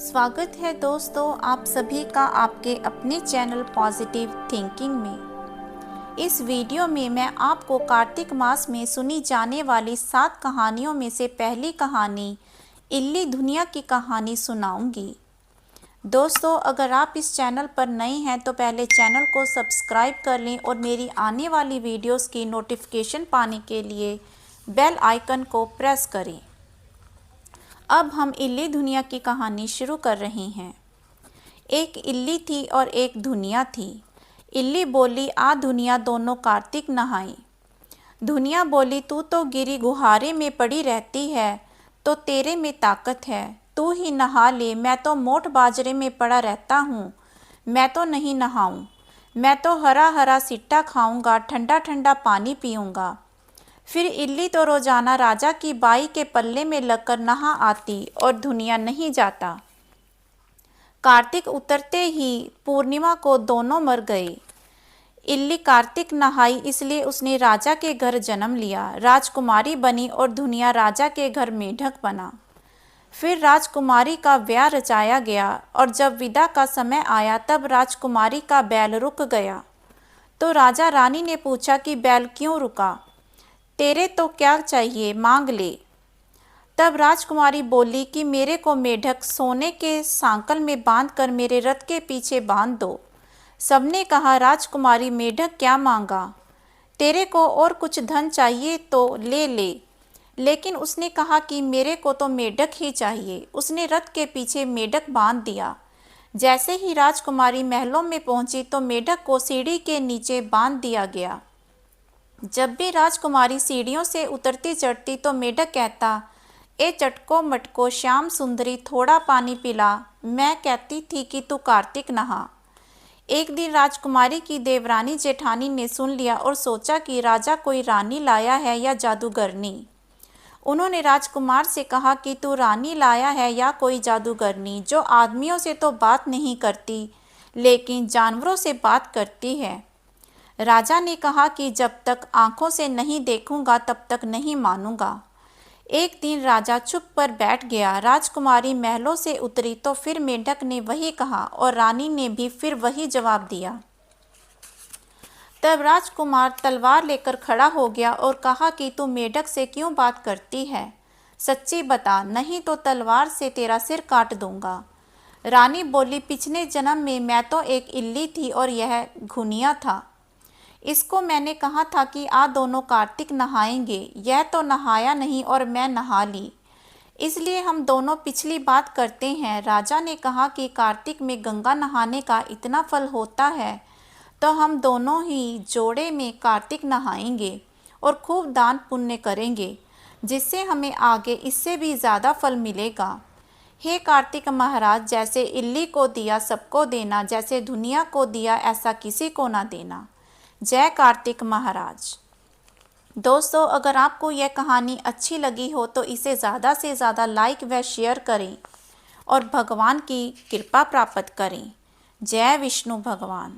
स्वागत है दोस्तों आप सभी का आपके अपने चैनल पॉजिटिव थिंकिंग में। इस वीडियो में मैं आपको कार्तिक मास में सुनी जाने वाली 7 कहानियों में से पहली कहानी इल्ली धुनिया की कहानी सुनाऊंगी। दोस्तों अगर आप इस चैनल पर नए हैं तो पहले चैनल को सब्सक्राइब कर लें और मेरी आने वाली वीडियोस की नोटिफिकेशन पाने के लिए बेल आइकन को प्रेस करें। अब हम इल्ली धुनिया की कहानी शुरू कर रहे हैं। एक इल्ली थी और एक धुनिया थी। इल्ली बोली, आ धुनिया दोनों कार्तिक नहाएं। धुनिया बोली, तू तो गिरी गुहारे में पड़ी रहती है तो तेरे में ताकत है, तू ही नहा ले। मैं तो मोट बाजरे में पड़ा रहता हूँ, मैं तो नहीं नहाऊँ। मैं तो हरा हरा सिट्टा खाऊंगा, ठंडा ठंडा पानी पीऊँगा। फिर इल्ली तो रोजाना राजा की बाई के पल्ले में लगकर नहा आती और धुनिया नहीं जाता। कार्तिक उतरते ही पूर्णिमा को दोनों मर गए। इल्ली कार्तिक नहाई इसलिए उसने राजा के घर जन्म लिया, राजकुमारी बनी और धुनिया राजा के घर मेढक बना। फिर राजकुमारी का ब्याह रचाया गया और जब विदा का समय आया तब राजकुमारी का बैल रुक गया। तो राजा रानी ने पूछा कि बैल क्यों रुका, तेरे तो क्या चाहिए, मांग ले। तब राजकुमारी बोली कि मेरे को मेढक सोने के सांकल में बांधकर मेरे रथ के पीछे बांध दो। सबने कहा, राजकुमारी मेढक क्या मांगा, तेरे को और कुछ धन चाहिए तो ले ले। लेकिन उसने कहा कि मेरे को तो मेढक ही चाहिए। उसने रथ के पीछे मेढक बांध दिया। जैसे ही राजकुमारी महलों में पहुंची तो मेढक को सीढ़ी के नीचे बांध दिया गया। जब भी राजकुमारी सीढ़ियों से उतरती चढ़ती तो मेढक कहता, ए चटको मटको श्याम सुंदरी थोड़ा पानी पिला, मैं कहती थी कि तू कार्तिक नहा। एक दिन राजकुमारी की देवरानी जेठानी ने सुन लिया और सोचा कि राजा कोई रानी लाया है या जादूगरनी। उन्होंने राजकुमार से कहा कि तू रानी लाया है या कोई जादूगरनी जो आदमियों से तो बात नहीं करती लेकिन जानवरों से बात करती है। राजा ने कहा कि जब तक आंखों से नहीं देखूंगा तब तक नहीं मानूंगा। एक दिन राजा चुप पर बैठ गया। राजकुमारी महलों से उतरी तो फिर मेढक ने वही कहा और रानी ने भी फिर वही जवाब दिया। तब राजकुमार तलवार लेकर खड़ा हो गया और कहा कि तू मेढक से क्यों बात करती है, सच्ची बता, नहीं तो तलवार से तेरा सिर काट दूंगा। रानी बोली, पिछले जन्म में मैं तो एक इल्ली थी और यह घुनिया था। इसको मैंने कहा था कि आ दोनों कार्तिक नहाएंगे, यह तो नहाया नहीं और मैं नहा ली, इसलिए हम दोनों पिछली बात करते हैं। राजा ने कहा कि कार्तिक में गंगा नहाने का इतना फल होता है तो हम दोनों ही जोड़े में कार्तिक नहाएंगे और खूब दान पुण्य करेंगे जिससे हमें आगे इससे भी ज़्यादा फल मिलेगा। हे कार्तिक महाराज, जैसे इल्ली को दिया सबको देना, जैसे धुनिया को दिया ऐसा किसी को ना देना। जय कार्तिक महाराज। दोस्तों अगर आपको यह कहानी अच्छी लगी हो तो इसे ज़्यादा से ज़्यादा लाइक व शेयर करें और भगवान की कृपा प्राप्त करें। जय विष्णु भगवान।